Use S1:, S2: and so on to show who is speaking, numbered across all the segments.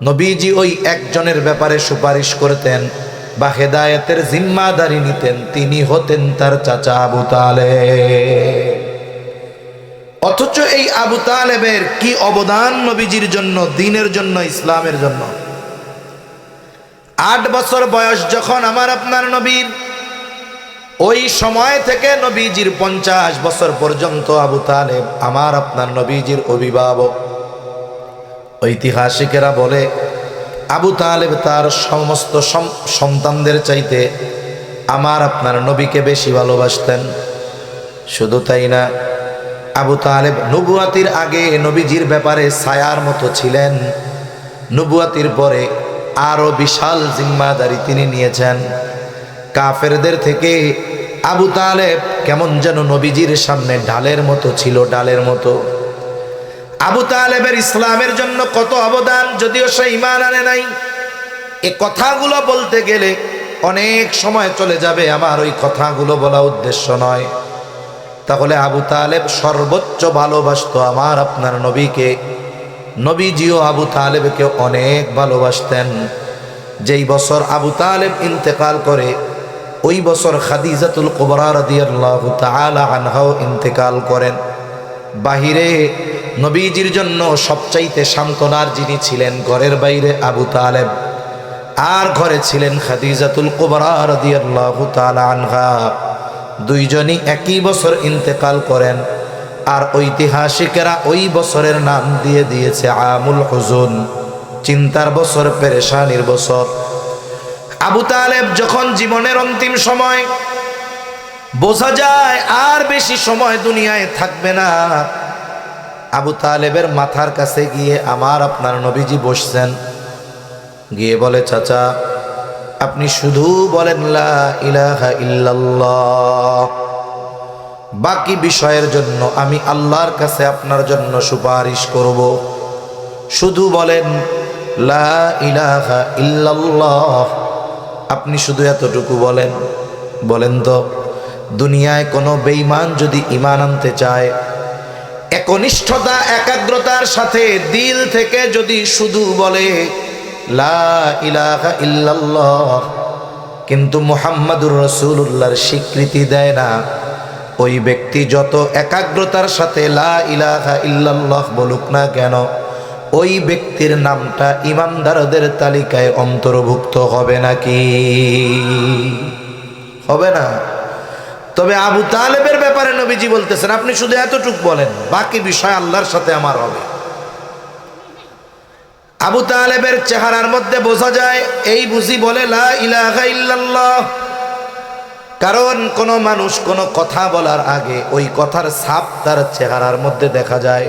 S1: নবীজি ওই একজনের ব্যাপারে সুপারিশ করতেন বা হেদায়েতের জিম্মাদারি নিতেন, তিনি হতেন তার চাচা আবু তালেব। অথচ এই আবু তালেবের কি অবদান নবীজির জন্য, দ্বীনের জন্য, ইসলামের জন্য। 8 বছর বয়স যখন আমার আপনার নবীর, ওই সময় থেকে নবীজির 50 বছর পর্যন্ত আবু তালেব আমার আপনার নবীজির অভিভাবক। ঐতিহাসিকেরা বলে আবু তালেব তার সমস্ত সন্তানদের চাইতে আমার আপনার নবীকে বেশি ভালোবাসতেন। শুধু তাই না, আবু তালেব নবুয়াতির আগে নবীজির ব্যাপারে ছায়ার মতো ছিলেন, নবুয়াতির পরে আরো বিশাল জিম্মাদারি তিনি নিয়েছেন। কাফেরদের থেকে আবু তালেব কেমন যেন নবীজির সামনে ঢালের মতো ছিল, ঢালের মতো। আবু তালেবের ইসলামের জন্য কত অবদান, যদিও সে ঈমান আনে নাই। এ কথাগুলো বলতে গেলে অনেক সময় চলে যাবে, আমার ওই কথাগুলো বলা উদ্দেশ্য নয়। তাহলে আবু তালেব সর্বোচ্চ ভালোবাসতো আমার আপনার নবীকে। নবীজিও আবু তালেবকে অনেক ভালোবাসতেন। যেই বছর আবু তালেব ইন্তেকাল করে, ওই বছর খাদিজাতুল কুবরা রাদিয়াল্লাহু তাআলা আনহাও ইন্তেকাল করেন। বাহিরে নবীজির জন্য সবচাইতে সান্ত্বনার যিনি ছিলেন ঘরের বাইরে আবু তালেব, আর ঘরে ছিলেন খাদিজাতুল কুবরা রাদিয়াল্লাহু তাআলা আনহা। দুইজনই একই বছর ইন্তেকাল করেন। আর ঐতিহাসিকেরা ওই বছরের নাম দিয়ে দিয়েছে আমুল হুজুন, চিন্তার বছর, পেরেশানির বছর। আবু তালেব যখন জীবনের অন্তিম সময়, বোঝা যায় আর বেশি সময় দুনিয়ায় থাকবে না, আবু তালেবের মাথার কাছে গিয়ে আমার আপনার নবীজি বসছেন। গিয়ে বলে, চাচা আপনি শুধু বলেন লা ইলাহা ইল্লাল্লাহ, বাকি বিষয়ের জন্য আমি আল্লাহর কাছে আপনার জন্য সুপারিশ করব। শুধু বলেন লা ইলাহা ইল্লাল্লাহ, আপনি শুধু এতটুকু বলেন। বলেন তো, দুনিয়ায় কোনো বেঈমান যদি ঈমান আনতে চায়, একনিষ্ঠতা একাগ্রতার সাথে দিল থেকে যদি শুধু বলে লা ইলাহা ইল্লাল্লাহ, কিন্তু মুহাম্মাদুর রাসূলুল্লাহর স্বীকৃতি দেয় না, ওই ব্যক্তি যত একাগ্রতার সাথে লা ইলাহা ইল্লাল্লাহ বলুক না কেন, ওই ব্যক্তির নামটা ঈমানদারদের তালিকায় অন্তর্ভুক্ত হবে নাকি? হবে না। তবে আবু তালেবের ব্যাপারে নবীজি বলতেছেন, আপনি শুধু এতটুক বলেন, বাকি বিষয় আল্লাহর সাথে আমার হবে। আবু তালেবের চেহারার মধ্যে বোঝা যায় এই বুঝি বলে লা ইলাহা ইল্লাল্লাহ। কারণ কোন মানুষ কোন কথা বলার আগে ওই কথার ছাপ তার চেহারার মধ্যে দেখা যায়।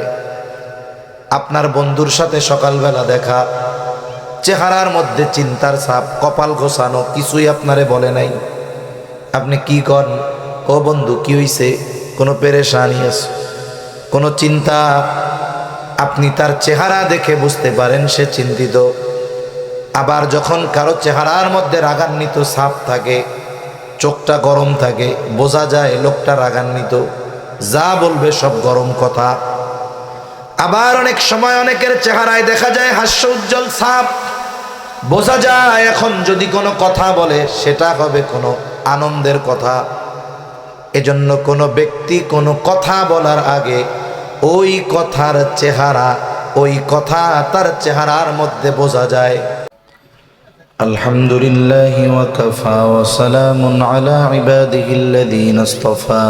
S1: আপনার বন্ধুর সাথে সকালবেলা দেখা, চেহারার মধ্যে চিন্তার ছাপ, কপাল ঘোষানো, কিছুই আপনারে বলে নাই। আপনি কি কন, ও বন্ধু কি হইছে, কোনো পেরেশানি আছে, কোনো চিন্তা, আপনি তার চেহারা দেখে বুঝতে পারেন সে চিন্তিত। আবার যখন কারো চেহারার মধ্যে রাগান্বিত ছাপ থাকে, চোখটা গরম থাকে, বোঝা যায় লোকটা রাগান্বিত, যা বলবে সব গরম কথা। আবার অনেক সময় অনেকের চেহারায় দেখা যায় হাস্য উজ্জ্বল ছাপ, বোঝা যায় এখন যদি কোনো কথা বলে সেটা হবে কোনো আনন্দের কথা। এজন্য কোনো ব্যক্তি কোনো কথা বলার আগে ওই কথার চেহারা, ওই কথা তার চেহারার মধ্যে বোঝা যায়। আলহামদুলিল্লাহি ওয়া কাফা ওয়া সালামুন আলা ইবাদিহিল্লাযীনা ইসতাফা।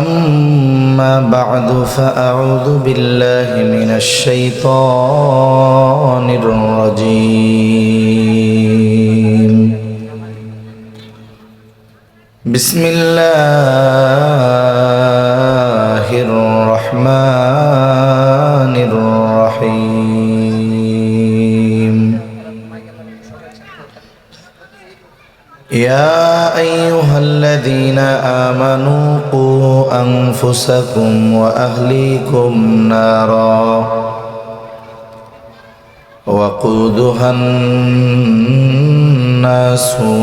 S1: আম্মা বা'দু ফাআউযু বিল্লাহি মিনাশ শাইতানির রাজীম। বিসমিল্লাহির রহমানির রহিম। ইয়া আইয়ুহাল্লাযীনা আমানু কু আনফুসাকুম ওয়া আহলিকুম নারা وقودها الناس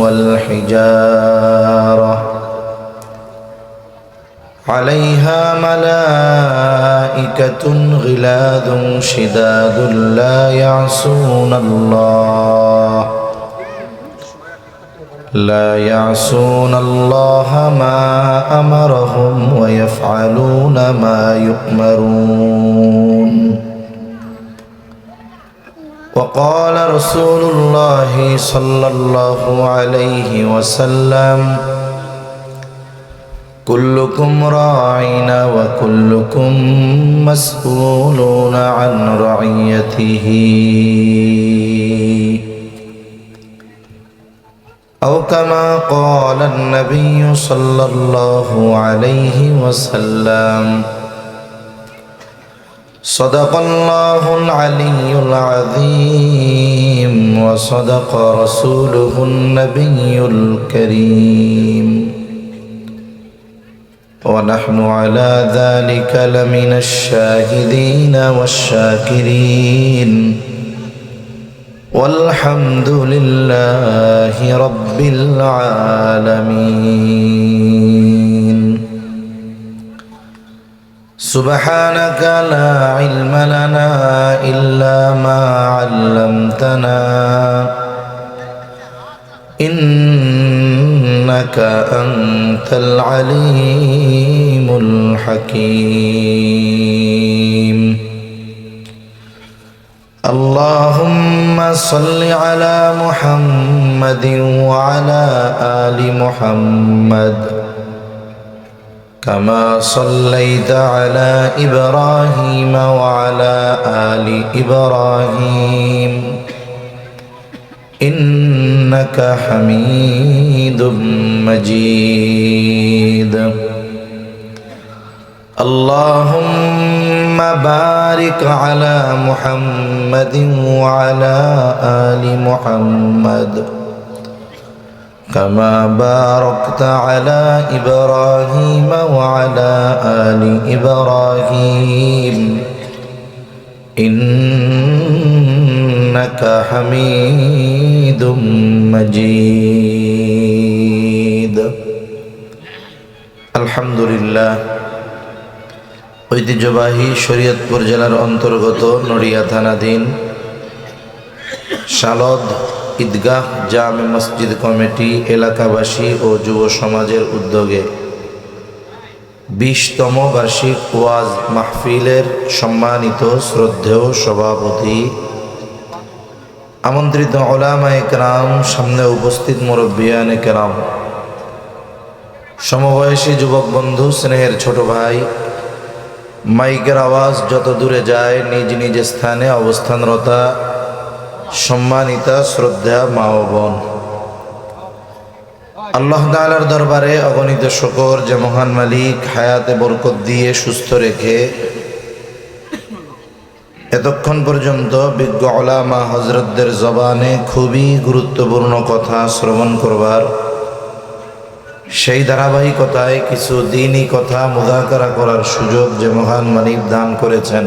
S1: والحجارة عليها ملائكة غلاظ شداد لا يعصون الله ما أمرهم ويفعلون ما يؤمرون. وقال رسول الله صلى الله عليه وسلم كلكم راعٍ وكلكم مسؤولون عن رعيته. أو كما قال النبي صلى الله عليه وسلم صدق الله العلي العظيم وصدق رسوله النبي الكريم ونحن على ذلك لمن الشاهدين والشاكرين والحمد لله رب العالمين. سبحانك لا علم لنا إلا ما علمتنا إنك أنت العليم الحكيم. اللهم صل على محمد وعلى آل محمد كما صليت على إبراهيم وعلى آل إبراهيم إنك حميد مجيد. اللهم بارك على محمد وعلى آل محمد كما باركت على إبراهيم وعلى آل إبراهيم إنك حميد مجيد. الحمد لله. ঐতিহ্যবাহী শরীয়তপুর জেলার অন্তর্গত নড়িয়া থানাধীন শালদ ঈদগাহ জামে মসজিদ কমিটি এলাকাবাসী ও যুব সমাজের উদ্যোগে 20তম বার্ষিক ওয়াজ মাহফিলের সম্মানিত শ্রদ্ধেয় সভাপতি, আমন্ত্রিত উলামায়ে কেরাম, সামনে উপস্থিত মুরব্বিয়ানে কেরাম, সমবয়সী যুবক বন্ধু, স্নেহের ছোট ভাই, মাইকের আওয়াজ যত দূরে যায় নিজ নিজ স্থানে অবস্থানরতা সম্মানিতা শ্রদ্ধা মা ও বোন, আল্লাহ তাআলার দরবারে অগণিত শুকর যে মহান মালিক হায়াতে বরকত দিয়ে সুস্থ রেখে এতক্ষণ পর্যন্ত বিজ্ঞ উলামা হযরতদের জবানে খুবই গুরুত্বপূর্ণ কথা শ্রবণ করবার, সেই ধারাবাহিকতায় কিছু দ্বীনি কথা মুযাকারা করার সুযোগ যে মহান মানিব দান করেছেন,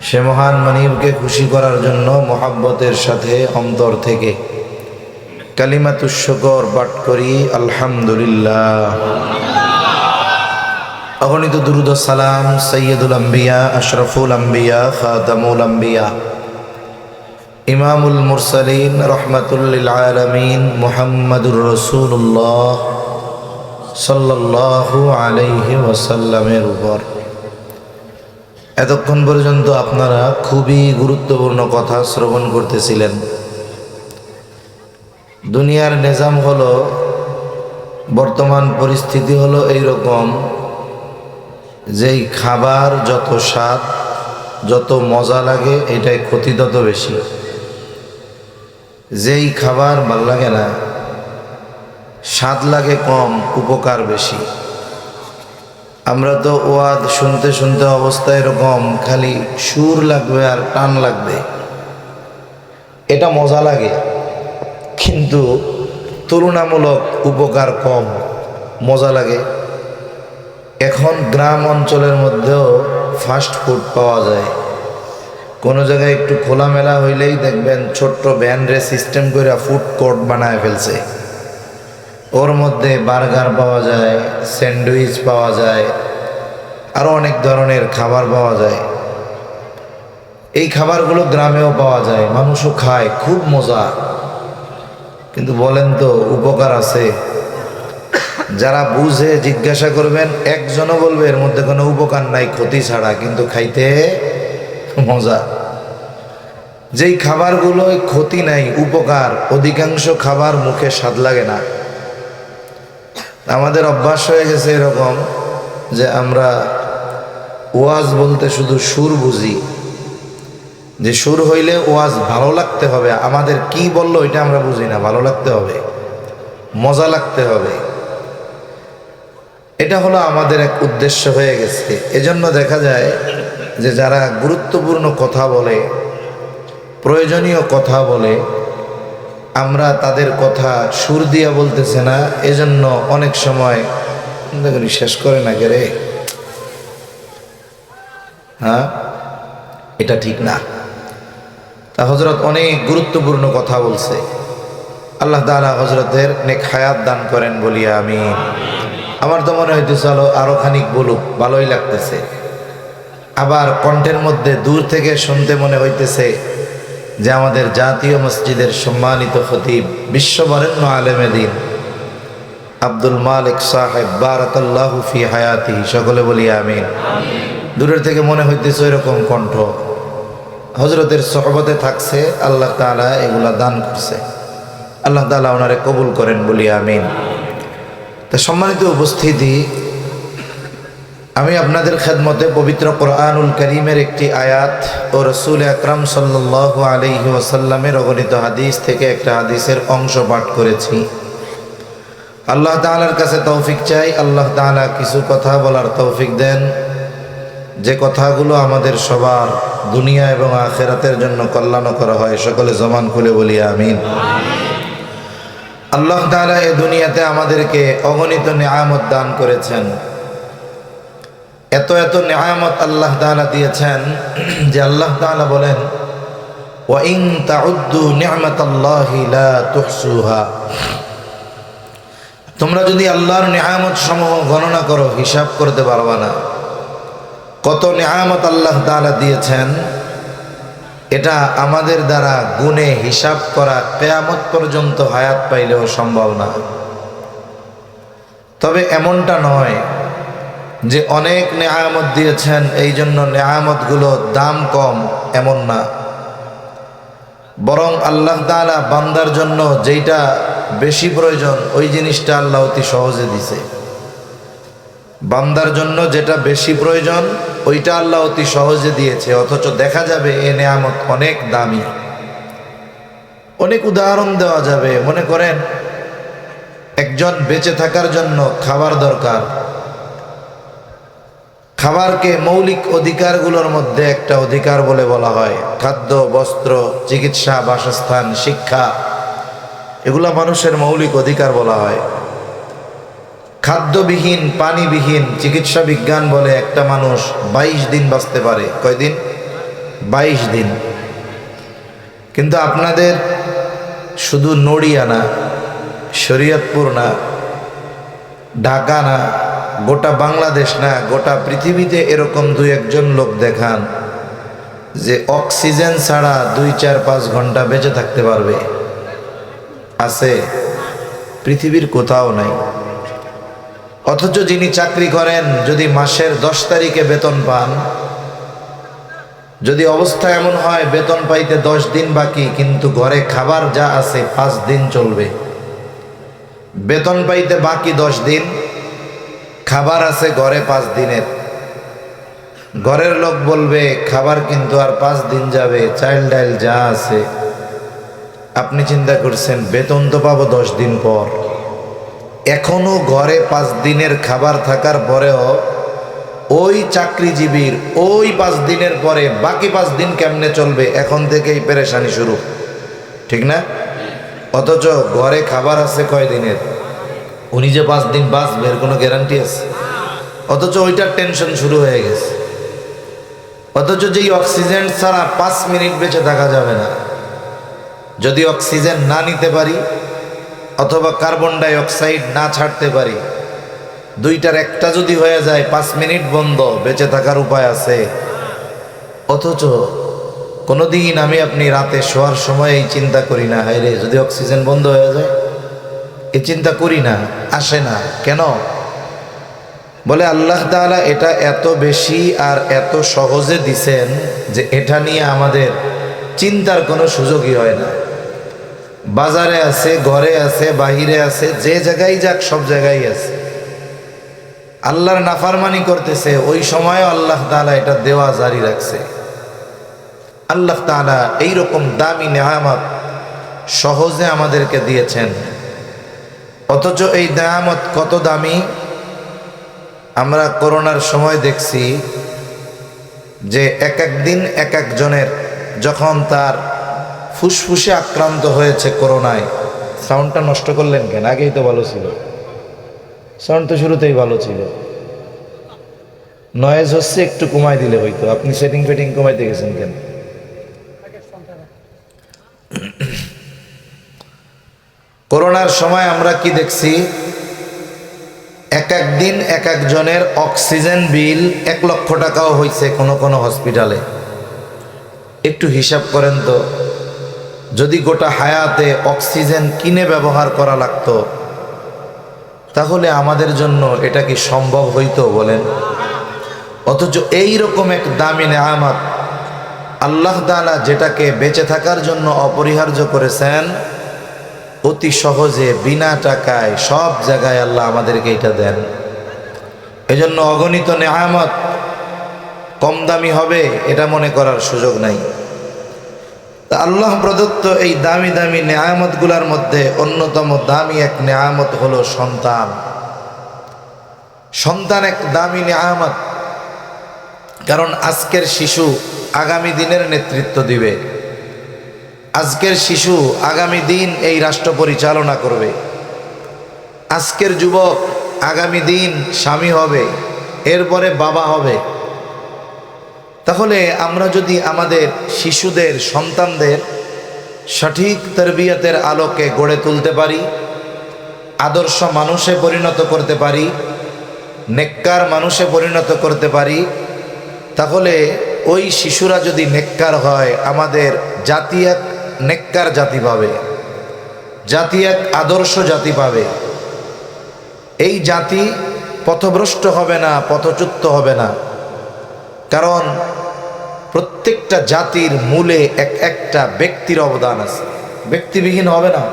S1: সে মহান মানিবকে খুশি করার জন্য মোহাব্বতের সাথে অন্তর থেকে কালিমাতুশ শুকর পাঠ করি আলহামদুলিল্লাহ। অগণিত দুরূদ ও সালাম সাইয়্যিদুল আম্বিয়া, আশরাফুল আম্বিয়া, খাতামুল আম্বিয়া, ইমামুল মুরসালিন, রহমাতুল লিল আলামিন মুহাম্মাদুর রাসূলুল্লাহ সাল্লাল্লাহু আলাইহি ওয়াসাল্লামের উপর। এতক্ষণ পর্যন্ত আপনারা খুবই গুরুত্বপূর্ণ কথা শ্রবণ করতেছিলেন। দুনিয়ার নিজাম হলো, বর্তমান পরিস্থিতি হলো এইরকম, যেই খাবার যত স্বাদ যত মজা লাগে এটাই ক্ষতি তত বেশি। যেই খাবার ভাল লাগে না, স্বাদ লাগে কম, উপকার বেশি। আমরা তো ওয়াজ শুনতে শুনতে অবস্থা এরকম, খালি সুর লাগবে আর টান লাগবে, এটা মজা লাগে, কিন্তু তুলনামূলক উপকার কম, মজা লাগে। এখন গ্রাম অঞ্চলের মধ্যেও ফাস্ট ফুড পাওয়া যায়। কোনো জায়গায় একটু খোলামেলা হইলেই দেখবেন ছোট্ট ভ্যানরে সিস্টেম করে ফুড কোর্ট বানায় ফেলছে। ওর মধ্যে বার্গার পাওয়া যায়, স্যান্ডউইচ পাওয়া যায়, আরও অনেক ধরনের খাবার পাওয়া যায়। এই খাবারগুলো গ্রামেও পাওয়া যায়, মানুষও খায়, খুব মজা। কিন্তু বলেন তো উপকার আছে? যারা বুঝে জিজ্ঞাসা করবেন, একজনও বলবে এর মধ্যে কোনো উপকার নাই, ক্ষতি ছাড়া, কিন্তু খাইতে মজা। যেই খাবারগুলো ক্ষতি নাই, উপকার, অধিকাংশ খাবার মুখে স্বাদ লাগে না। আমাদের অভ্যাস হয়ে গেছে এরকম যে আমরা ওয়াজ বলতে শুধু সুর বুঝি, যে সুর হইলে ওয়াজ ভালো লাগতে হবে। আমাদের কি বললো এটা আমরা বুঝি না, ভালো লাগতে হবে, মজা লাগতে হবে, এটা হলো আমাদের এক উদ্দেশ্য হয়ে গেছে। এজন্য দেখা যায় যে যারা গুরুত্বপূর্ণ কথা বলে, প্রয়োজনীয় কথা বলে, আমরা তাদের কথা সুর দিয়া বলতেছে না, এজন্য অনেক সময় শেষ করে না গে রে, হ্যাঁ, এটা ঠিক না। তা হযরত অনেক গুরুত্বপূর্ণ কথা বলছে। আল্লাহ তাআলা হযরতের নেক হায়াত দান করেন বলিয়া আমিন। আমার তো মনে হইতেছে আরো খানিক বলুক, ভালোই লাগতেছে। আবার কণ্ঠের মধ্যে দূর থেকে শুনতে মনে হইতেছে যে আমাদের জাতীয় মসজিদের সম্মানিত খতিব, বিশ্ববরেণ্য আলেমে দ্বীন আব্দুল মালিক সাহেব বারাকাল্লাহু ফি হায়াতিহি, সকলে বলি আমিন। দূরের থেকে মনে হইতেছে এরকম কণ্ঠ, হযরতের সোহবতে থাকছে, আল্লাহ তাআলা এগুলা দান করছে। আল্লাহ তাআলা ওনারে কবুল করেন বলি আমিন। তা সম্মানিত উপস্থিতি, আমি আপনাদের খেদমতে পবিত্র কোরআনুল কারীমের একটি আয়াত ও রাসূল আকরাম সাল্লাল্লাহু আলাইহি ওয়াসাল্লামের অগণিত হাদিস থেকে একটা হাদিসের অংশ পাঠ করেছি। আল্লাহ তাআলার কাছে তৌফিক চাই, আল্লাহ তাআলা কিছু কথা বলার তৌফিক দেন, যে কথাগুলো আমাদের সবার দুনিয়া এবং আখিরাতের জন্য কল্যাণ করা হয়। সকলে জবান খুলে বলি আমিন। আল্লাহ তাআলা এই দুনিয়াতে আমাদেরকে অগণিত নিয়ামত দান করেছেন। এত এত নিয়ামত আল্লাহ তাআলা দিয়েছেন যে আল্লাহ তাআলা বলেন, ওয়া ইন তাউদ্দু নি'মাতাল্লাহি লা তুহসুহা, তোমরা যদি আল্লাহর নিয়ামত সমূহ গণনা করো, হিসাব করতে পারবা না। কত নিয়ামত আল্লাহ তাআলা দিয়েছেন, এটা আমাদের দ্বারা গুণে হিসাব করা কিয়ামত পর্যন্ত হায়াত পাইলেও সম্ভব না। তবে এমনটা নয় যে অনেক নিয়ামত দিয়েছেন এই জন্য নিয়ামতগুলোর দাম কম, এমন না। বরং আল্লাহ তাআলা বান্দার জন্য যেটা বেশি প্রয়োজন ওই জিনিসটা আল্লাহ অতি সহজে দিছে। বান্দার জন্য যেটা বেশি প্রয়োজন ওইটা আল্লাহ অতি সহজে দিয়েছে, অথচ দেখা যাবে এ নিয়ামত অনেক দামি। অনেক উদাহরণ দেওয়া যাবে। মনে করেন একজন বেঁচে থাকার জন্য খাবার দরকার। খাবারকে মৌলিক অধিকারগুলোর মধ্যে একটা অধিকার বলে বলা হয়। খাদ্য, বস্ত্র, চিকিৎসা, বাসস্থান, শিক্ষা, এগুলা মানুষের মৌলিক অধিকার বলা হয়। খাদ্যবিহীন, পানিবিহীন, চিকিৎসা বিজ্ঞান বলে একটা মানুষ 22 দিন বাঁচতে পারে। কয়দিন? 22 দিন। কিন্তু আপনাদের শুধু নড়িয়া না, শরীয়তপুর না, ঢাকা না, গোটা বাংলাদেশ না, গোটা পৃথিবীতে এরকম 2-1 লোক দেখান যে অক্সিজেন ছাড়া 2-4-5 ঘন্টা বেঁচে থাকতে পারবে? আছে? পৃথিবীর কোথাও নাই। অথচ যিনি চাকরি করেন, যদি মাসের 10 তারিখে বেতন পান, যদি অবস্থা এমন হয় বেতন পাইতে 10 দিন বাকি, কিন্তু ঘরে খাবার যা আছে 5 দিন চলবে। বেতন পাইতে বাকি 10 দিন, খাবার আছে ঘরে 5 দিনের। ঘরের লোক বলবে খাবার কিন্তু আর 5 দিন যাবে, চাল ডাল যা আছে। আপনি চিন্তা করছেন বেতন তো পাবো 10 দিন পর, এখনো ঘরে 5 দিনের খাবার থাকার পরেও ওই চাকরিজীবীর ওই 5 দিনের পরে বাকি 5 দিন কেমনে চলবে, এখন থেকেই পেরেশানি শুরু, ঠিক না? অথচ ঘরে খাবার আছে কয় দিনের, উনি যে 5 দিন বাঁচবে এর কোনো গ্যারান্টি আছে? অথচ ওইটার টেনশন শুরু হয়ে গেছে। অথচ যেই অক্সিজেন ছাড়া 5 মিনিট বেঁচে থাকা যাবে না, যদি অক্সিজেন না নিতে পারি অথবা কার্বন ডাই অক্সাইড না ছাড়তে পারি, দুইটার একটা যদি হয়ে যায় 5 মিনিট বন্ধ, বেঁচে থাকার উপায় আছে। অথচ কোনোদিন আমি আপনি রাতে শোয়ার সময় এই চিন্তা করি না, হায় রে যদি অক্সিজেন বন্ধ হয়ে যায়, এই চিন্তা করি না, আসে না কেন? বলে আল্লাহ তাআলা এটা এত বেশি আর এত সহজে দিছেন যে এটা নিয়ে আমাদের চিন্তার কোনো সুযোগই হয় না। বাজারে আছে, ঘরে আছে, বাহিরে আছে, যে জায়গায় যাক সব জায়গায় আছে। আল্লাহর নাফরমানি করতেছে, ওই সময়ও আল্লাহ তাআলা এটা দেওয়া জারি রাখছে। আল্লাহ তাআলা এইরকম দামি নেয়ামত সহজে আমাদেরকে দিয়েছেন, অথচ এই নেয়ামত কত দামি। আমরা করোনার সময় দেখছি যে এক এক দিন এক একজনের যখন তার ফুসফুসে আক্রান্ত হয়েছে করোনায়। সাউন্ডটা নষ্ট করলেন কেন? আগেই তো ভালো ছিল, সাউন্ড তো শুরুতেই ভালো ছিল। নয়েজ হচ্ছে, একটু কমাই দিলে হইতো। আপনি সেটিং ফেটিং কমাইতে গেছেন কেন? করোনার সময় আমরা কি দেখছি? এক এক দিন এক একজনের অক্সিজেন বিল 1 লক্ষ টাকাও হয়েছে কোন কোন হসপিটালে। একটু হিসাব করেন তো, যদি গোটা হায়াতে অক্সিজেন কিনে ব্যবহার করা লাগতো, তাহলে আমাদের জন্য এটা কি সম্ভব হইতো বলেন? অথচ এই রকম এক দামি নেয়ামত আল্লাহ তাআলা যেটাকে বেঁচে থাকার জন্য অপরিহার্য করেছেন, অতি সহজে বিনা টাকায় সব জায়গায় আল্লাহ আমাদেরকে এটা দেন। এজন্য অগণিত নেয়ামত কম দামি হবে এটা মনে করার সুযোগ নাই। তা আল্লাহ প্রদত্ত এই দামি দামি নেয়ামতগুলোর মধ্যে অন্যতম দামি এক নেয়ামত হলো সন্তান। সন্তান এক দামি নেয়ামত, কারণ আজকের শিশু আগামী দিনের নেতৃত্ব দিবে। আজকের শিশু আগামী দিন এই রাষ্ট্র পরিচালনা করবে। আজকের যুবক আগামী দিন স্বামী হবে, এরপরে বাবা হবে। তাহলে আমরা যদি আমাদের শিশুদের, সন্তানদের সঠিক তরবিয়তের আলোকে গড়ে তুলতে পারি, আদর্শ মানুষে পরিণত করতে পারি, নেককার মানুষে পরিণত করতে পারি, তাহলে ওই শিশুরা যদি নেককার হয়, আমাদের জাতি এক নেককার জাতি পাবে, জাতি এক আদর্শ জাতি পাবে। এই জাতি পথভ্রষ্ট হবে না, পথচ্যুত হবে না। কারণ প্রত্যেকটা জাতির মূলে একটা ব্যক্তির অবদান আছে, ব্যক্তিবিহীন হবে না।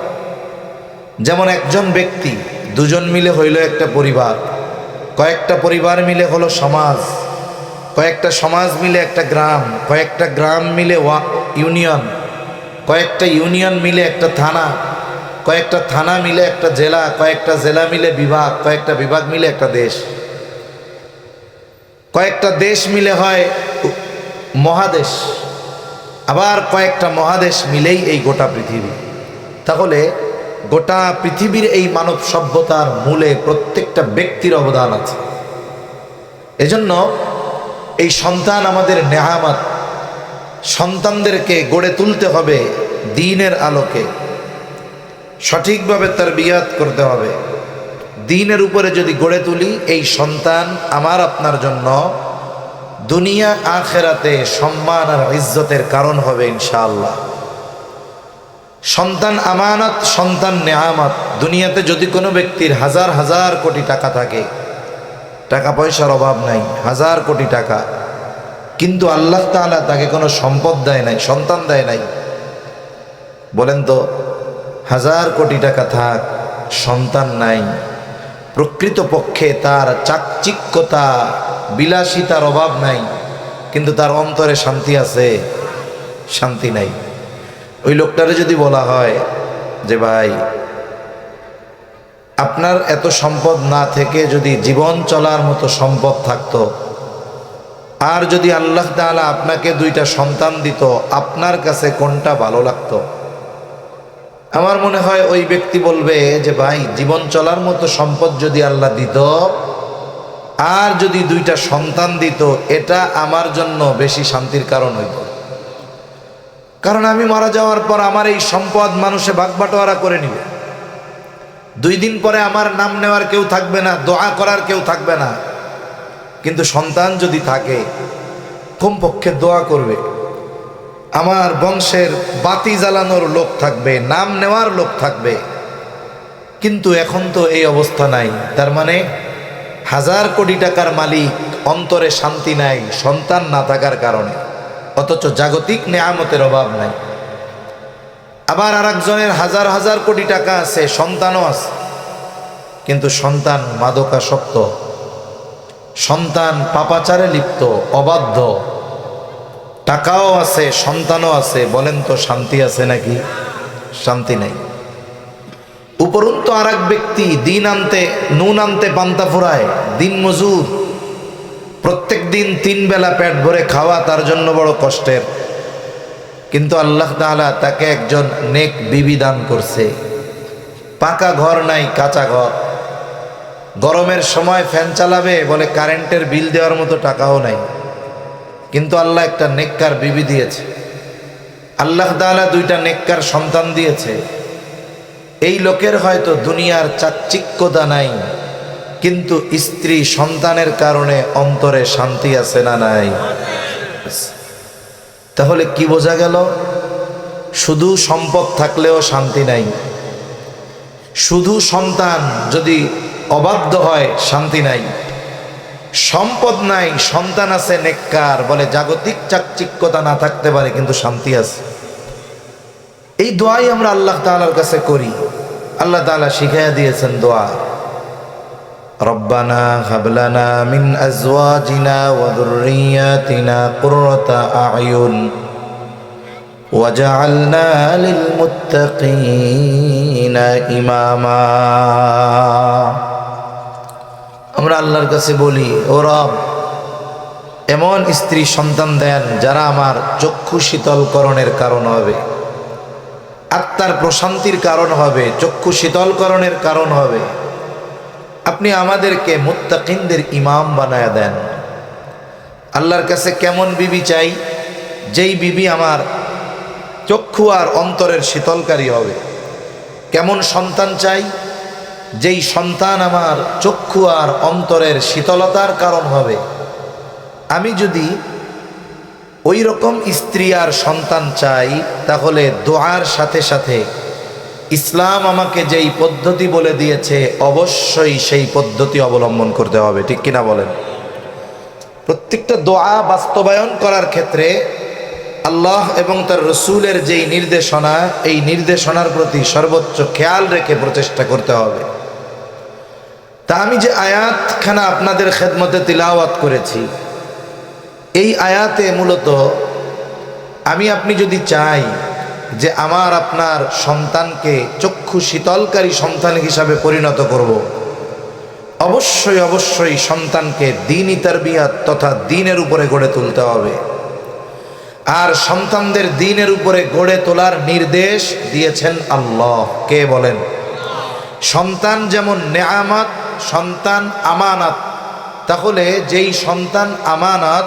S1: যেমন একজন ব্যক্তি, দুজন মিলে হইল একটা পরিবার, কয়েকটা পরিবার মিলে হলো সমাজ, কয়েকটা সমাজ মিলে একটা গ্রাম, কয়েকটা গ্রাম মিলে ইউনিয়ন, কয়েকটা ইউনিয়ন মিলে একটা থানা, কয়েকটা থানা মিলে একটা জেলা, কয়েকটা জেলা মিলে বিভাগ, কয়েকটা বিভাগ মিলে একটা দেশ, কয়েকটা দেশ মিলে হয় মহাদেশ, আবার কয়েকটা মহাদেশ মিলেই এই গোটা পৃথিবী। তাহলে গোটা পৃথিবীর এই মানব সভ্যতার মূলে প্রত্যেকটা ব্যক্তির অবদান আছে। এজন্য এই সন্তান আমাদের নেয়ামত। সন্তানদেরকে গড়ে তুলতে হবে দ্বীনের আলোকে, সঠিকভাবে তারবিয়াত করতে হবে। দ্বীনের উপরে যদি গড়ে তুলি, এই সন্তান আমার আপনার জন্য দুনিয়া আখেরাতে সম্মান আর ইজ্জতের কারণ হবে ইনশাআল্লাহ। সন্তান আমানত, সন্তান নেয়ামত। দুনিয়াতে যদি কোনো ব্যক্তির হাজার হাজার কোটি টাকা থাকে, টাকা পয়সার অভাব নাই, হাজার কোটি টাকা, কিন্তু আল্লাহ তাআলা তাকে কোনো সম্পদ দেয় নাই, সন্তান দেয় নাই, বলেন তো, হাজার কোটি টাকা থাক, সন্তান নাই, প্রকৃতপক্ষে তার চাকচিক্যতা, বিলাসিতার অভাব নাই, কিন্তু তার অন্তরে শান্তি আছে? শান্তি নাই। ওই লোকটারে যদি বলা হয় যে ভাই, আপনার এত সম্পদ না থেকে যদি জীবন চলার মতো সম্পদ থাকতো, আর যদি আল্লাহ তাআলা আপনাকে 2টা সন্তান দিত, আপনার কাছে কোনটা ভালো লাগতো? আমার মনে হয় ওই ব্যক্তি বলবে যে ভাই, জীবন চলার মতো সম্পদ যদি আল্লাহ দিত, আর যদি 2টা সন্তান দিত, এটা আমার জন্য বেশি শান্তির কারণ হইত। কারণ আমি মারা যাওয়ার পর আমার এই সম্পদ মানুষে ভাগ বাটোয়ারা করে নিবে। 2 দিন পরে আমার নাম নেওয়ার কেউ থাকবে না, দোয়া করার কেউ থাকবে না। কিন্তু সন্তান যদি থাকে কমপক্ষে দোয়া করবে, আমার বংশের বাতি জ্বালানোর লোক থাকবে, নাম নেওয়ার লোক থাকবে। কিন্তু এখন তো এই অবস্থা নাই। তার মানে 1000 কোটি টাকার মালিক, অন্তরে শান্তি নাই সন্তান না থাকার কারণে, অথচ জাগতিক নেয়ামতের অভাব নাই। আবার আরেকজনের 1000 কোটি টাকা আছে, সন্তানও আছে, কিন্তু সন্তান মাদকাসক্ত, সন্তান পাপাচারে লিপ্ত, অবাধ্য। টাকাও আছে, সন্তানও আছে, বলেন তো শান্তি আছে নাকি? শান্তি নাই। উপরন্তু আর এক ব্যক্তি দিন আনতে নুন আনতে পান্তা ফুরায়, দিন মজুর, প্রত্যেক দিন 3 বেলা পেট ভরে খাওয়া তার জন্য বড় কষ্টের। কিন্তু আল্লাহ তাআলা তাকে একজন নেক বিবি দান করছে। পাকা ঘর নাই, কাঁচা ঘর। গরমের সময় ফ্যান চালাবে, বলে কারেন্টের বিল দেওয়ার মতো টাকাও নাই। কিন্তু আল্লাহ একটা নেককার বিবি দিয়েছে। আল্লাহ তাআলা 2টা নেককার সন্তান দিয়েছে। এই লোকের হয়তো দুনিয়ার চাকচিক্যতা নাই, কিন্তু স্ত্রী সন্তানের কারণে অন্তরে শান্তি আছে না নাই? তাহলে কি বোঝা গেল? শুধু সম্পদ থাকলেও শান্তি নাই, শুধু সন্তান যদি অবাধ্য হয় শান্তি নাই। সম্পদ নাই, সন্তান আছে নেককার, বলে জাগতিক চাকচিক্যতা না থাকতে পারে কিন্তু শান্তি আছে। এই দোয়াই আমরা আল্লাহ তাআলার কাছে করি। আল্লাহ তাআলা শিখাইয়া দিয়েছেন দোয়া, রব্বানা হাব লানা মিন আজওয়াজিনা ওয়া যুররিয়াতিনা কুররাতা আ'য়ুন ওয়াজআলনা লিল মুত্তাকিনা ইমামা। আমরা আল্লাহর কাছে বলি, ও রব, এমন স্ত্রী সন্তান দেন যারা আমার চক্ষু শীতলকরণের কারণ হবে, আত্মার প্রশান্তির কারণ হবে, চক্ষু শীতলকরণের কারণ হবে। আপনি আমাদেরকে মুত্তাকিনদের ইমাম বানায়া দেন। আল্লাহর কাছে কেমন বিবি চাই? যেই বিবি আমার চক্ষু আর অন্তরের শীতলকারী হবে। কেমন সন্তান চাই? যেই সন্তান আমার চক্ষু আর অন্তরের শীতলতার কারণ হবে। আমি যদি ওই রকম স্ত্রী আর সন্তান চাই, তাহলে দোয়ার সাথে সাথে ইসলাম আমাকে যেই পদ্ধতি বলে দিয়েছে অবশ্যই সেই পদ্ধতি অবলম্বন করতে হবে, ঠিক কিনা বলেন? প্রত্যেকটা দোয়া বাস্তবায়ন করার ক্ষেত্রে আল্লাহ এবং তার রসুলের যেই নির্দেশনা, এই নির্দেশনার প্রতি সর্বোচ্চ খেয়াল রেখে প্রচেষ্টা করতে হবে। তা আমি যে আয়াতখানা আপনাদের খেদমতে তিলাওয়াত করেছি, এই আয়াতে মূলত আপনি যদি চাই যে আমার আপনার সন্তানকে চক্ষু শীতলকারী সন্তান হিসাবে পরিণত করব, অবশ্যই অবশ্যই সন্তানকে দ্বীনি তারবিয়াত তথা দ্বীনের উপরে গড়ে তুলতে হবে। আর সন্তানদের দ্বীনের উপরে গড়ে তোলার নির্দেশ দিয়েছেন আল্লাহ। কে বলেন? সন্তান যেমন নেয়ামত, সন্তান আমানত। তাহলে যেই সন্তান আমানত,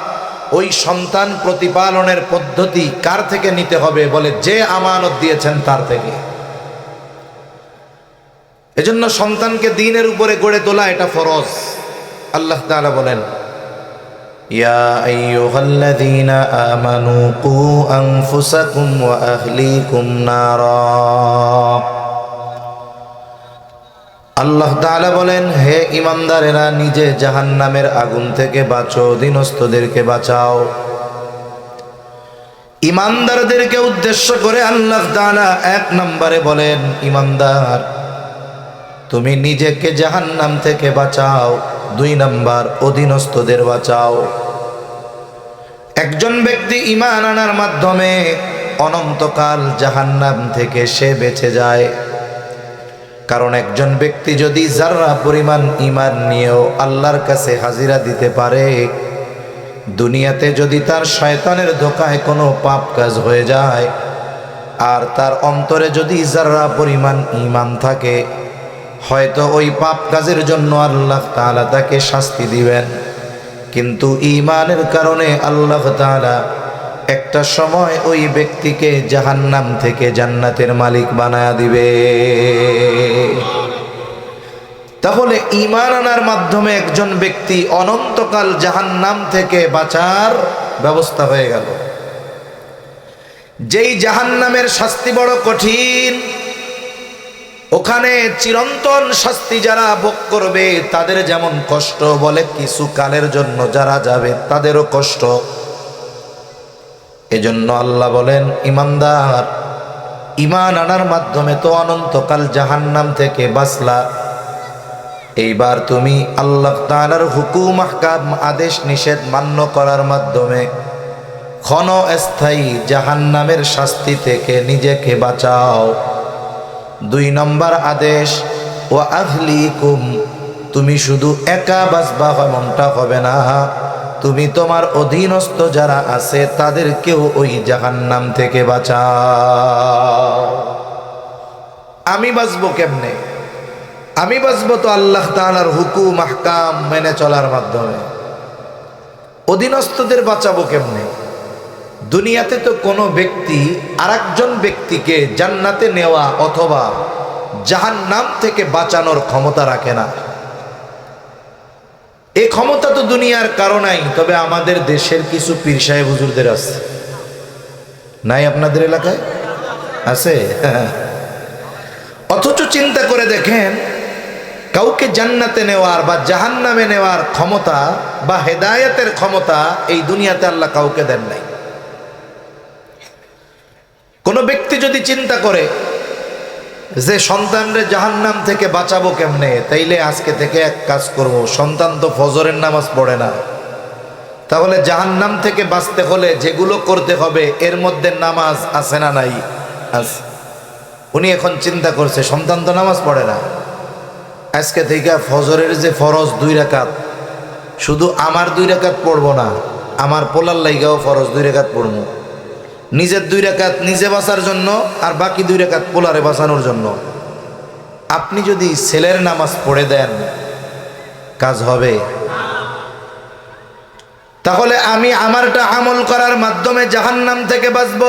S1: ওই সন্তান প্রতিপালনের পদ্ধতি কার থেকে নিতে হবে? বলে যে আমানত দিয়েছেন তার থেকে। এজন্য সন্তানকে দ্বীনের উপরে গড়ে তোলা এটা ফরজ। আল্লাহ তাআলা বলেন, ইয়া আইয়ুহাল্লাযীনা আমানু কু আনফুসাকুম ওয়া আহলিকুম নারা। আল্লাহ তাআলা বলেন, হে ঈমানদারেরা, নিজে জাহান্নামের আগুন থেকে বাঁচো, অধীনস্থদেরকে বাঁচাও। ঈমানদারদেরকে উদ্দেশ্য করে আল্লাহ তাআলা 1 নম্বরে বলেন, ঈমানদার তুমি নিজেকে জাহান্নাম থেকে বাঁচাও। 2 নম্বর, অধীনস্থদের বাঁচাও। একজন ব্যক্তি ঈমান আনার মাধ্যমে অনন্তকাল জাহান্নাম থেকে সে বেঁচে যায়। কারণ একজন ব্যক্তি যদি যারা পরিমাণ ঈমান নিয়েও আল্লাহর কাছে হাজিরা দিতে পারে, দুনিয়াতে যদি তার শয়তানের ধোঁকায় কোনো পাপ কাজ হয়ে যায় আর তার অন্তরে যদি যারা পরিমাণ ঈমান থাকে, হয়তো ওই পাপ কাজের জন্য আল্লাহ তাআলা তাকে শাস্তি দিবেন, কিন্তু ঈমানের কারণে আল্লাহ তাআলা একটা সময় ওই ব্যক্তিকে জাহান্নাম থেকে জান্নাতের মালিক বানায়া দিবে। তাহলে ঈমান আনার মাধ্যমে একজন ব্যক্তি অনন্তকাল জাহান্নাম থেকে বাঁচার ব্যবস্থা হয়ে গেল। যেই জাহান্নামের শাস্তি বড় কঠিন, ওখানে চিরন্তন শাস্তি যারা ভোগ করবে তাদের যেমন কষ্ট, বলে কিছু কালের জন্য যারা যাবে তাদেরও কষ্ট। এজন্য আল্লাহ বলেন, ইমানদার, ঈমান আনার মাধ্যমে তো অনন্তকাল জাহান্নাম থেকে বাঁচলা, এইবার তুমি আল্লাহ তাআলার হুকুম আহকাম আদেশ নিষেধ মান্য করার মাধ্যমে ক্ষণস্থায়ী জাহান্নামের শাস্তি থেকে নিজেকে বাঁচাও। 2 নম্বর আদেশ, ওয়া আহলিকুম, তুমি শুধু একা বাঁচবা এমনটা হবে না, তুমি তোমার অধীনস্থ যারা আছে তাদেরকেও ওই জাহান্নাম থেকে বাঁচাও। আমি বাঁচবো কেমনে? আমি বাঁচবো তো আল্লাহ তাআলার হুকুম আহকাম মেনে চলার মাধ্যমে। অধীনস্থদের বাঁচাবো কেমনে? দুনিয়াতে তো কোনো ব্যক্তি আরেকজন ব্যক্তিকে জান্নাতে নেওয়া অথবা জাহান্নাম থেকে বাঁচানোর ক্ষমতা রাখে না। এই ক্ষমতা তো দুনিয়ার কারো নাই, তবে আমাদের দেশের কিছু পীর সাহেব হুজুরদের আছে। নাই আপনাদের এলাকায়? আছে? অথচ চিন্তা করে দেখেন, কাউকে জান্নাতে নেওয়ার বা জাহান্নামে নেওয়ার ক্ষমতা বা হেদায়েতের ক্ষমতা এই দুনিয়াতে আল্লাহ কাউকে দেন নাই। কোন ব্যক্তি যদি চিন্তা করে যে সন্তানরে জাহান্নাম থেকে বাঁচাবো কেমনে, তাইলে আজকে থেকে এক কাজ করব, সন্তান তো ফজরের নামাজ পড়ে না, তাহলে জাহান্নাম থেকে বাঁচতে হলে যেগুলো করতে হবে এর মধ্যে নামাজ আছে না নাই? আছে। উনি এখন চিন্তা করছে, সন্তান তো নামাজ পড়ে না, আজকে থেকে ফজরের যে ফরজ 2 রাকাত, শুধু আমার 2 রাকাত পড়বো না, আমার পোলার লাইগাও ফরজ 2 রাকাত পড়বো। নিজের 2 রাকাত নিজে বাঁচার জন্য, আর বাকি 2 রাকাত পোলারে বাঁচানোর জন্য। আপনি যদি ছেলের নামাজ পড়ে দেন, কাজ হবে? তাহলে আমি আমারটা আমল করার মাধ্যমে জাহান্নাম থেকে বাঁচব,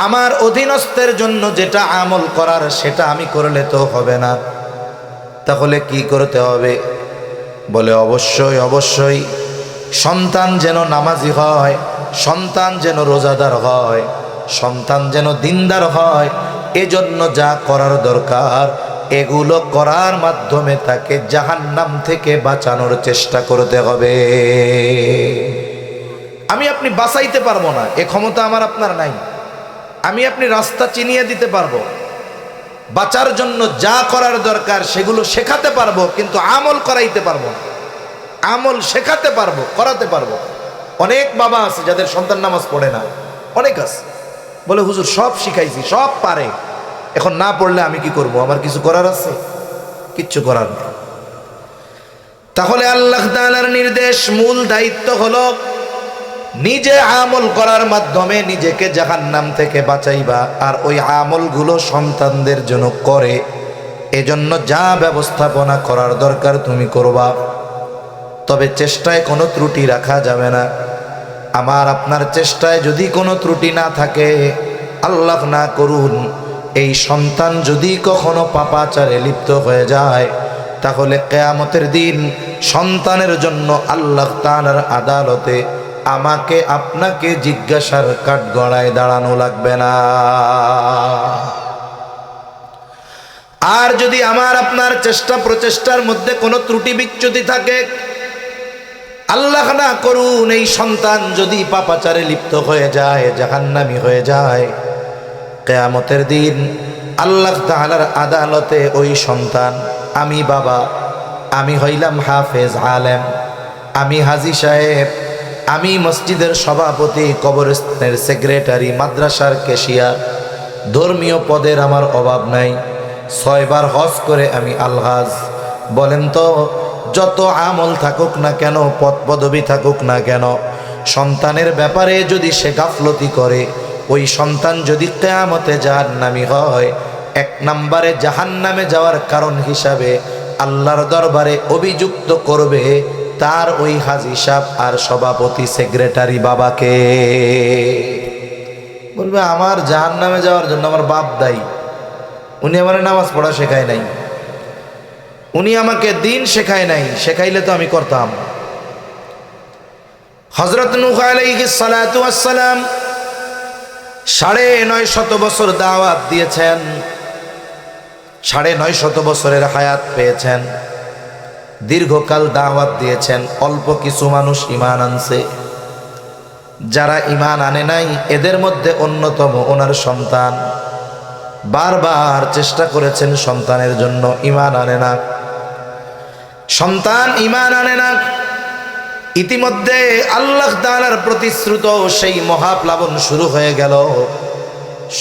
S1: আমার অধীনস্থের জন্য যেটা আমল করার সেটা আমি করলে তো হবে না। তাহলে কি করতে হবে? বলে অবশ্যই অবশ্যই সন্তান যেন নামাজি হয়, সন্তান যেন রোজাদার হয়, সন্তান যেন দিনদার হয়, এজন্য যা করার দরকার এগুলো করার মাধ্যমে তাকে জাহান্নাম থেকে বাঁচানোর চেষ্টা করতে হবে। আমি আপনি বাঁচাইতে পারবো না, এ ক্ষমতা আমার আপনার নাই। আমি আপনি রাস্তা চিনিয়ে দিতে পারবো, বাঁচার জন্য যা করার দরকার সেগুলো শেখাতে পারবো, কিন্তু আমল করাইতে পারবো না। আমল শেখাতে পারবো, করাতে পারবো। অনেক বাবা আছে যাদের সন্তান নামাজ পড়ে না, অনেক আছে, বলে হুজুর সব শিখাইছি, সব পারে, এখন না পড়লে আমি কি করব? আমার কিছু করার আছে? কিচ্ছু করার নেই। তাহলে আল্লাহ তাআলার নির্দেশ, মূল দায়িত্ব হলো নিজে আমল করার মাধ্যমে নিজেকে জাহান্নাম থেকে বাঁচাইবা, আর ওই আমলগুলো সন্তানদের জন্য করে, এজন্য যা ব্যবস্থাপনা করার দরকার তুমি করবা। তবে চেষ্টায় কোনো ত্রুটি রাখা যাবে না। আমার আপনার চেষ্টায় যদি কোনো ত্রুটি না থাকে, আল্লাহ না করুন এই সন্তান যদি কখনো পাপাচারে লিপ্ত হয়ে যায়, তাহলে কিয়ামতের দিন সন্তানের জন্য আল্লাহ তাআলার আদালতে আমাকে আপনাকে জিজ্ঞাসার কাঠগড়ায় দাঁড়ানো লাগবে না। আর যদি আমার আপনার চেষ্টা প্রচেষ্টার মধ্যে কোনো ত্রুটি বিচ্যুতি থাকে, আল্লাহ না করুন এই সন্তান যদি পাপাচারে লিপ্ত হয়ে যায়, জাহান্নামী হয়ে যায়, কিয়ামতের দিন আল্লাহ তাআলার আদালতে ওই সন্তান, আমি বাবা, আমি হইলাম হাফেজ আলেম, আমি হাজী সাহেব, আমি মসজিদের সভাপতি, কবরস্থানের সেক্রেটারি, মাদ্রাসার ক্যাশিয়ার, ধর্মীয় পদের আমার অভাব নাই, 6 বার হজ করে আমি আলহাজ। বলেন তো, যত আমল থাকুক না কেন, পদ পদবি থাকুক না কেন, সন্তানের ব্যাপারে যদি সে গাফলতি করে, ওই সন্তান যদি কিয়ামতে জাহান্নামী হয়, 1 নম্বরে জাহান্নামে যাওয়ার কারণ হিসাবে আল্লাহর দরবারে অভিযুক্ত করবে তার ওই হাজী সাহেব আর সভাপতি সেক্রেটারি বাবাকে। বলবে আমার জাহান্নামে যাওয়ার জন্য আমার বাপ দায়ী, উনি আমার নামাজ পড়া শেখায় নাই। উনি আমাকে দিন শেখায় নাই, শেখাইলে তো আমি করতাম। হযরত নূহ আলাইহিস সালাতু ওয়াস সালাম 950 বছর দাওয়াত দিয়েছেন, 950 বছরের হায়াত পেয়েছেন, দীর্ঘকাল দাওয়াত দিয়েছেন। অল্প কিছু মানুষ ঈমান আনছে। যারা ঈমান আনে নাই এদের মধ্যে অন্যতম ওনার সন্তান। বারবার চেষ্টা করেছেন সন্তানের জন্য, ঈমান আনে না, সন্তান ঈমান আনে না। ইতিমধ্যে আল্লাহ তাআলার প্রতিশ্রুত সেই মহাপ্লাবন শুরু হয়ে গেল।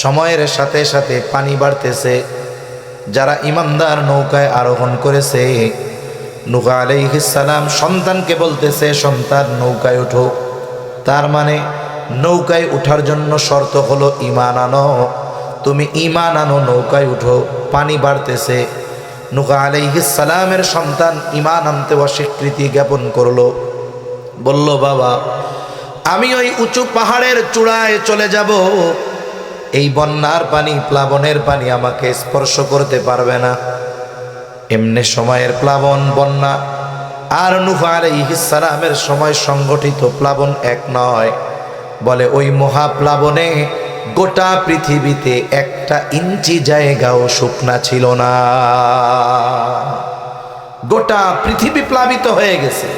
S1: সময়ের সাথে সাথে পানি বাড়তেছে। যারা ঈমানদার নৌকায় আরোহণ করেছে, নূহ আলাইহিস সালাম সন্তানকে বলতেছে, সন্তান নৌকায় ওঠো। তার মানে নৌকায় ওঠার জন্য শর্ত হলো ঈমান আনো। তুমি ঈমান আনো, নৌকায় উঠো। পানি বাড়তেছে। নূহ আলাইহিস সালামের সন্তান ঈমান আনতে অস্বীকৃতি জ্ঞাপন করলো। বলল, বাবা আমি ওই উঁচু পাহাড়ের চূড়ায় চলে যাব, এই বন্যার পানি, প্লাবনের পানি আমাকে স্পর্শ করতে পারবে না। এমনি সময়ের প্লাবন, বন্যা আর নূহ আলাইহিস সালামের সময় সংগঠিত প্লাবন এক নয়। বলে ওই মহাপ্লাবনে গোটা পৃথিবীতে 1 ইঞ্চি জায়গাও শুকনা ছিল না। গোটা পৃথিবী প্লাবিত হয়ে গেছে,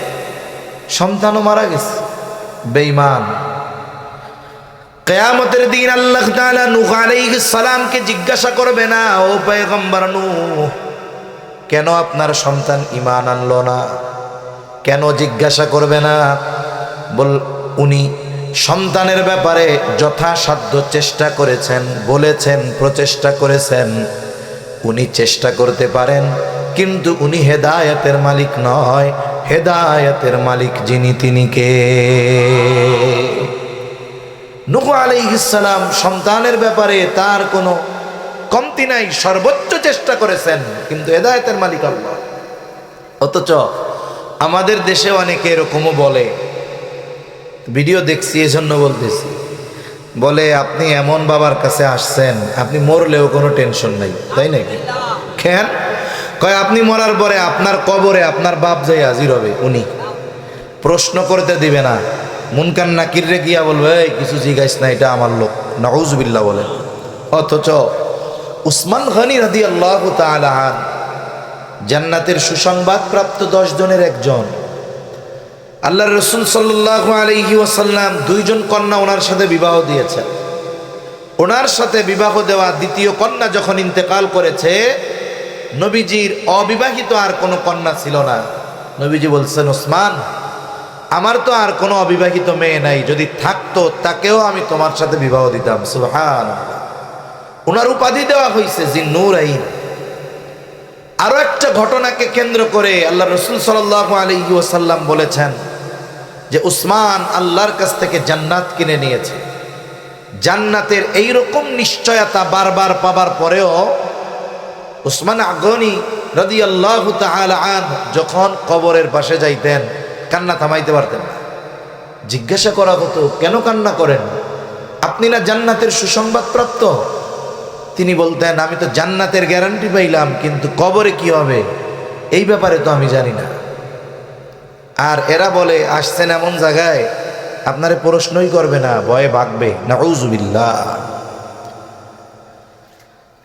S1: সন্তানও মারা গেছে। বেঈমান। কিয়ামতের দিন আল্লাহ তাআলা নূহ আলাইহিস সালামকে জিজ্ঞাসা করবে না, ও পয়গম্বর নূহ, কেন আপনার সন্তান ঈমান আনলো না? কেন জিজ্ঞাসা করবে না? উনি সন্তানের ব্যাপারে যথাসাধ্য চেষ্টা করেছেন, বলেছেন, প্রচেষ্টা করেছেন। উনি চেষ্টা করতে পারেন, কিন্তু উনি হেদায়েতের মালিক নয়। হেদায়েতের মালিক যিনি, তিনি কে? নূহ আলাইহিস সালাম সন্তানের ব্যাপারে তার কোনো কমতি নাই, সর্বোচ্চ চেষ্টা করেছেন, কিন্তু হেদায়েতের মালিক আল্লাহ। অথচ আমাদের দেশে অনেকে এরকমও বলে, ভিডিও দেখছি এজন্য বলতেছি, বলে আপনি এমন বাবার কাছে আসছেন, আপনি মরলেও কোনো টেনশন নাই, তাই নাকি? কেন? কয় আপনি মরার পরে আপনার কবরে আপনার বাপ যাই হাজির হবে, উনি প্রশ্ন করতে দিবে না। মুনকার নাকিররে গিয়া বলবে, এই কিছু জিজ্ঞাসা না, এটা আমার লোক, নাউজুবিল্লাহ বলেন। অথচ উসমান গনি রাদিয়াল্লাহু তাআলা আন জান্নাতের সুসংবাদ প্রাপ্ত 10 জনের একজন। আল্লাহর রাসূল সাল্লাল্লাহু আলাইহি ওয়াসাল্লাম 2 জন কন্যা ওনার সাথে বিবাহ দিয়েছেন। ওনার সাথে বিবাহ দেওয়া দ্বিতীয় কন্যা যখন ইন্তেকাল করেছে, নবীজির অবিবাহিত আর কোনো কন্যা ছিল না। নবীজি বলছেন, ওসমান, আমার তো আর কোনো অবিবাহিত মেয়ে নাই, যদি থাকতো তাকেও আমি তোমার সাথে বিবাহ দিতাম। সুবহানাল্লাহ। ওনার উপাধি দেওয়া হয়েছে জিন্নুরাইন। আরো একটা ঘটনাকে কেন্দ্র করে আল্লাহ রাসূল সাল্লাল্লাহু আলাইহি ওয়াসাল্লাম বলেছেন যে উসমান আল্লাহর কাছ থেকে জান্নাত কিনে নিয়েছে। জান্নাতের এইরকম নিশ্চয়তা বারবার পাবার পরেও উসমান গনি রাদিয়াল্লাহু তাআলা আনহু যখন কবরের পাশে যাইতেন, কান্না থামাইতে পারতেন না। জিজ্ঞাসা করা হতো, কেন কান্না করেন? আপনি না জান্নাতের সুসংবাদ প্রাপ্ত? তিনি বলতেন, আমি তো জান্নাতের গ্যারান্টি পাইলাম, কিন্তু কবরে কি হবে এই ব্যাপারে তো আমি জানি না। আর এরা বলে, আসছেন এমন জায়গায় আপনারে প্রশ্নই করবে না, ভয়ে ভাগবে। নাউজুবিল্লাহ।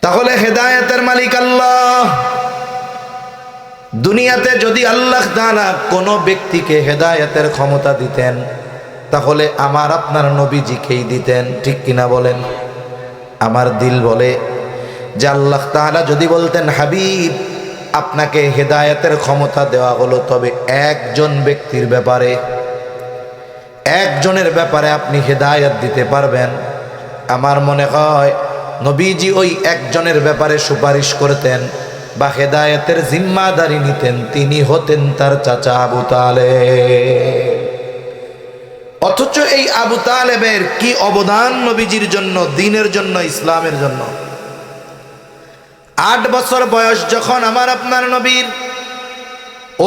S1: তাহলে হেদায়েতের মালিক আল্লাহ। দুনিয়াতে যদি আল্লাহ তাআলা কোনো ব্যক্তিকে হেদায়েতের ক্ষমতা দিতেন, তাহলে আমার আপনার নবীজিকেই দিতেন, ঠিক কিনা বলেন? আমার দিল বলে যে আল্লাহ তাআলা যদি বলতেন, হাবিব আপনাকে হেদায়েতের ক্ষমতা দেওয়া হলো, তবে একজন ব্যক্তির ব্যাপারে, একজনের ব্যাপারে আপনি হেদায়েত দিতে পারবেন, আমার মনে হয় নবীজি ওই একজনের ব্যাপারে সুপারিশ করতেন বা হেদায়েতের জিম্মাদারি নিতেন। তিনি হতেন তার চাচা আবু তালেব। অথচ এই আবু তালেবের কি অবদান নবীজির জন্য, দ্বীনের জন্য, ইসলামের জন্য। 8 বছর বয়স যখন আমার আপনার নবীর,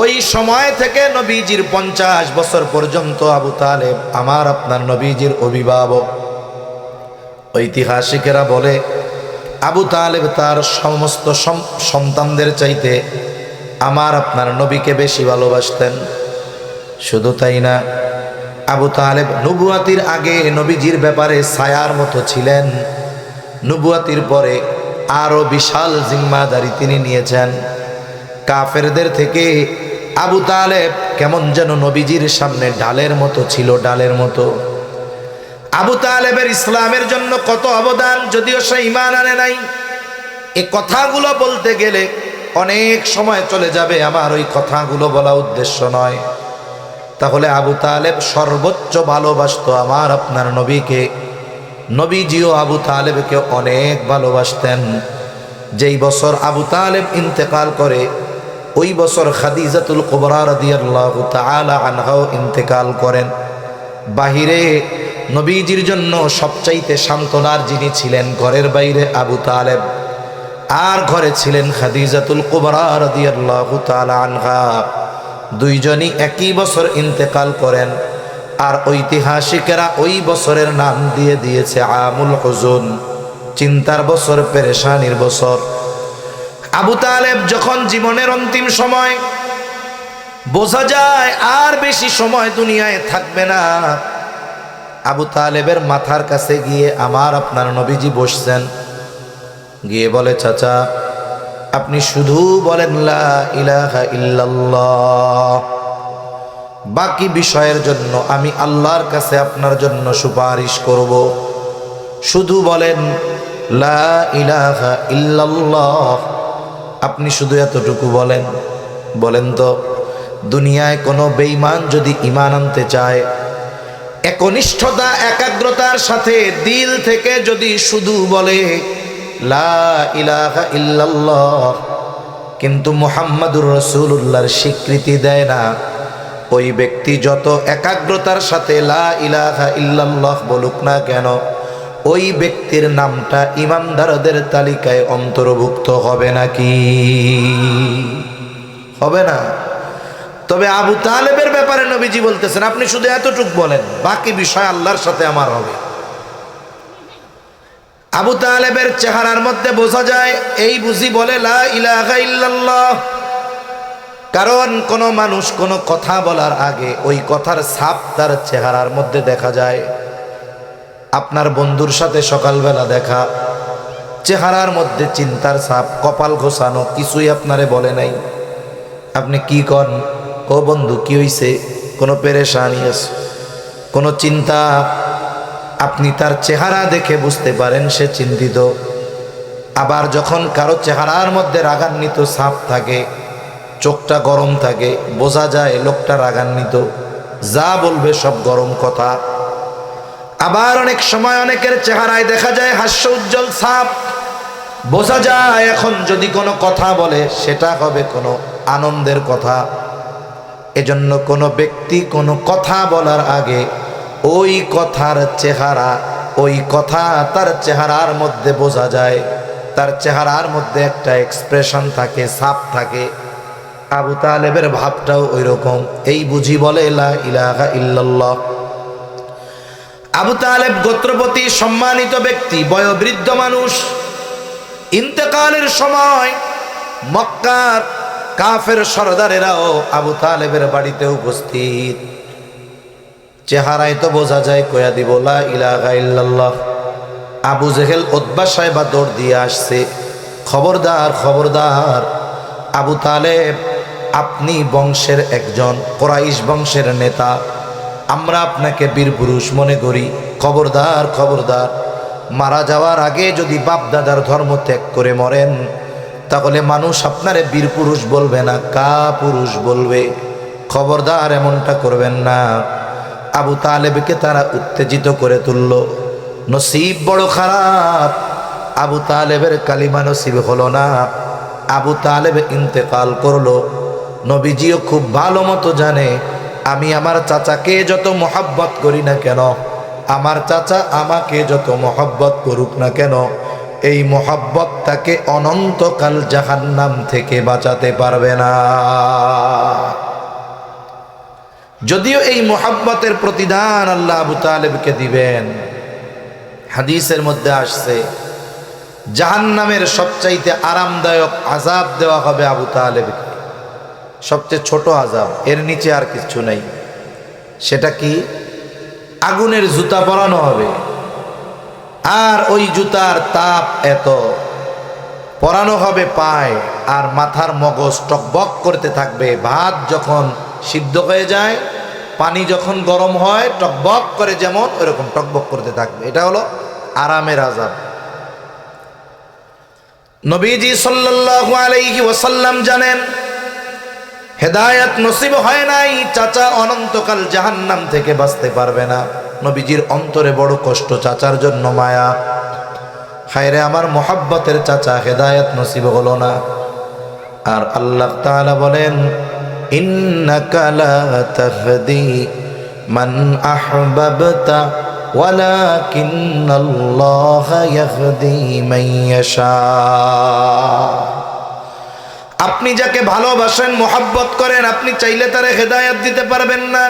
S1: ওই সময় থেকে নবীজির 50 বছর পর্যন্ত আবু তালেব আমার আপনার নবীজির অভিভাবক। ঐতিহাসিকেরা বলে আবু তালেব তার সমস্ত সন্তানদের চাইতে আমার আপনার নবীকে বেশি ভালোবাসতেন। শুধু তাই না, আবু তালেব নবুয়াতির আগে নবীজির ব্যাপারে ছায়ার মতো ছিলেন, নবুয়াতির পরে আরো বিশাল জিম্মাদারি তিনি নিয়েছেন। কাফেরদের থেকে আবু তালেব কেমন যেন নবীজির সামনে ডালের মতো ছিল, ডালের মতো। আবু তালেবের ইসলামের জন্য কত অবদান, যদিও সে ঈমান আনে নাই। এই কথাগুলো বলতে গেলে অনেক সময় চলে যাবে, আমার ওই কথাগুলো বলা উদ্দেশ্য নয়। তাহলে আবু তালেব সর্বোচ্চ ভালোবাসতো আমার আপনার নবীকে। নবীজিও আবু তালেবকে অনেক ভালোবাসতেন। যেই বছর আবু তালেব ইন্তেকাল করে, ওই বছর খাদিজাতুল কুবরা রাদিয়াল্লাহু তাআলা আনহাও ইন্তেকাল করেন। বাহিরে নবীজির জন্য সবচাইতে সান্ত্বনার যিনি ছিলেন ঘরের বাইরে আবু তালেব, আর ঘরে ছিলেন খাদিজাতুল কুবরা রাদিয়াল্লাহু তাআলা আনহা। দুইজনই একই বছর ইন্তেকাল করেন। আর ঐতিহাসিকেরা ওই বছরের নাম দিয়ে দিয়েছে আমুল হুজুন, চিন্তার বছর, পেরেশানির বছর। আবু তালেব যখন জীবনের অন্তিম সময়, বোঝা যায় আর বেশি সময় দুনিয়ায় থাকবে না, আবু তালেবের মাথার কাছে গিয়ে আমার আপনার নবীজি বসছেন। গিয়ে বলে, চাচা আপনি শুধু বলেন লা ইলাহা ইল্লাল্লাহ, বাকি বিষয়ের জন্য আমি আল্লাহর কাছে আপনার জন্য সুপারিশ করব। শুধু বলেন লা ইলাহা ইল্লাল্লাহ, আপনি শুধু এতটুকু বলেন। বলেন তো, দুনিয়ায় কোনো বেঈমান যদি ঈমান আনতে চায়, একনিষ্ঠতা একাগ্রতার সাথে দিল থেকে যদি শুধু বলে লা ইলাহা ইল্লাল্লাহ, কিন্তু মুহাম্মাদুর রাসূলুল্লাহর স্বীকৃতি দেয় না, ওই ব্যক্তি যত একাগ্রতার সাথে লা ইলাহা ইল্লাল্লাহ বলুক না কেন, ওই ব্যক্তির নামটা ঈমানদারদের তালিকায় অন্তর্ভুক্ত হবে নাকি? হবে না। তবে আবু তালেবের ব্যাপারে নবীজি বলতেছেন, আপনি শুধু এতটুকু বলেন, বাকি বিষয় আল্লাহর সাথে আমার হবে। আবু তালেবের চেহারার মধ্যে বোঝা যায় এই বুঝি বলে লা ইলাহা ইল্লাল্লাহ। কারণ কোন মানুষ কোনো কথা বলার আগে ওই কথার ছাপ তার চেহারার মধ্যে দেখা যায়। আপনার বন্ধুর সাথে সকালবেলা দেখা, চেহারার মধ্যে চিন্তার ছাপ, কপাল ঘোষানো, কিছুই আপনারে বলে নাই। আপনি কি করেন? ও বন্ধু কি হইছে? কোনো পেরেশানি আছে, কোনো চিন্তা? আপনি তার চেহারা দেখে বুঝতে পারেন সে চিন্তিত। আবার যখন কারো চেহারার মধ্যে রাগান্বিত ছাপ থাকে, চোখটা গরম থাকে, বোঝা যায় লোকটা রাগান্বিত, যা বলবে সব গরম কথা। আবার অনেক সময় অনেকের চেহারায় দেখা যায় হাস্য উজ্জ্বল ছাপ, বোঝা যায় এখন যদি কোনো কথা বলে সেটা হবে কোনো আনন্দের কথা। এজন্য কোনো ব্যক্তি কোনো কথা বলার আগে ওই কথার চেহারা, ওই কথা তার চেহারার মধ্যে বোঝা যায়, তার চেহারার মধ্যে একটা এক্সপ্রেশন থাকে, ছাপ থাকে। আবু তালেবের ভাবটাও ওই রকম। এই বুঝি বলে লা ইলাহা ইল্লাল্লাহ। আবু তালেব গোত্রপতি, সম্মানিত ব্যক্তি, বয়োবৃদ্ধ মানুষ। ইন্তেকালের সময় মক্কার কাফের সরদারেরাও আবু তালেবের বাড়িতে উপস্থিত। চেহারায় তো বোঝা যায়, কয়া দিব লা ইলাহা ইল্লাল্লাহ। আবু জেহেল, উতবা সাহেবা দৌড় দিয়ে আসছে, খবরদার খবরদার, আবু তালেব আপনি বংশের একজন, কুরাইশ বংশের নেতা, আমরা আপনাকে বীর পুরুষ মনে করি, খবরদার খবরদার। মারা যাওয়ার আগে যদি বাপ দাদার ধর্ম ত্যাগ করে মরেন, তাহলে মানুষ আপনারে বীর পুরুষ বলবে না, কা পুরুষ বলবে। খবরদার এমনটা করবেন না। আবু তালেবকে তারা উত্তেজিত করে তুলল। নসিব বড় খারাপ, আবু তালেবের কালিমা নসিব হলো না। আবু তালেব ইন্তেকাল করলো। নবীজিও খুব ভালো মতো জানে আমি আমার চাচাকে যত মহব্বত করি না কেন, আমার চাচা আমাকে যত মহব্বত করুক না কেন, এই মহব্বত তাকে অনন্তকাল জাহান্নাম থেকে বাঁচাতে পারবে না। যদিও এই মহব্বতের প্রতিদান আল্লাহ আবু তালেবকে দিবেন। হাদিসের মধ্যে আসছে জাহান্নামের সবচাইতে আরামদায়ক আযাব দেওয়া হবে আবু তালেবকে। সবচেয়ে ছোট আযাব, এর নিচে আর কিছু নেই। সেটা কি? আগুনের জুতা পরানো হবে, আর ওই জুতার তাপ এত, পরানো হবে পায়, আর মাথার মগজ টকবক করতে থাকবে। ভাত যখন সিদ্ধ হয়ে যায়, পানি যখন গরম হয় টকবক করে, যেমন ওইরকম টকবক করতে থাকবে। এটা হলো আরামের আযাব। নবীজি সাল্লাল্লাহু আলাইহি ওয়াসাল্লাম জানেন, হেদায়েত নসিব হয় নাই, চাচা অনন্তকাল জাহান্নাম থেকে বাঁচতে পারবে না। নবীজির অন্তরে বড় কষ্ট, চাচার জন্য মায়া। হায়রে আমার মোহাব্বতের চাচা, হেদায়েত নসিব হলো না। আর আল্লাহ তাআলা বলেন, ইন্নাকা লা তাহদি মান আহবাবতা ওয়ালাকিন্নাল্লাহা ইয়াহদি মান ইয়াশা। আপনি যাকে ভালোবাসেন, মোহাব্বত করেন, আপনি চাইলে তারে হেদায়েত দিতে পারবেন না।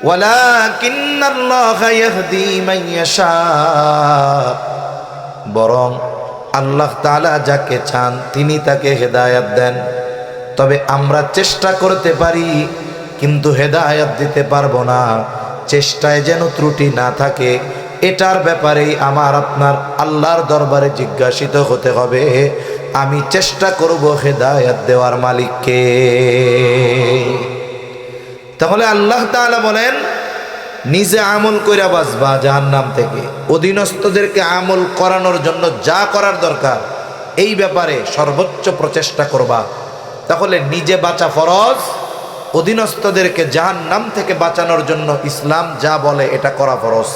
S1: ওয়ালাকিন্নাল্লাহা ইয়াহদি মান ইয়াশা, বরং আল্লাহ তাআলা যাকে চান তিনি তাকে হেদায়েত দেন। তবে আমরা চেষ্টা করতে পারি, কিন্তু হেদায়েত দিতে পারবো না। চেষ্টায় যেন ত্রুটি না থাকে, এটার ব্যাপারেই আমার আপনার আল্লাহর দরবারে জিজ্ঞাসিত হতে হবে। আমি চেষ্টা করব হেদায়েত দেওয়ার মালিককে। তাহলে আল্লাহ তাআলা বলেন, নিজে আমল কইরা বাঁচবা জাহান্নাম থেকে, অধীনস্থদেরকে আমল করানোর জন্য যা করার দরকার এই ব্যাপারে সর্বোচ্চ প্রচেষ্টা করবা। তাহলে নিজে বাঁচা ফরজ, অধীনস্থদেরকে জাহান্নাম থেকে বাঁচানোর জন্য ইসলাম যা বলে এটা করা ফরজ।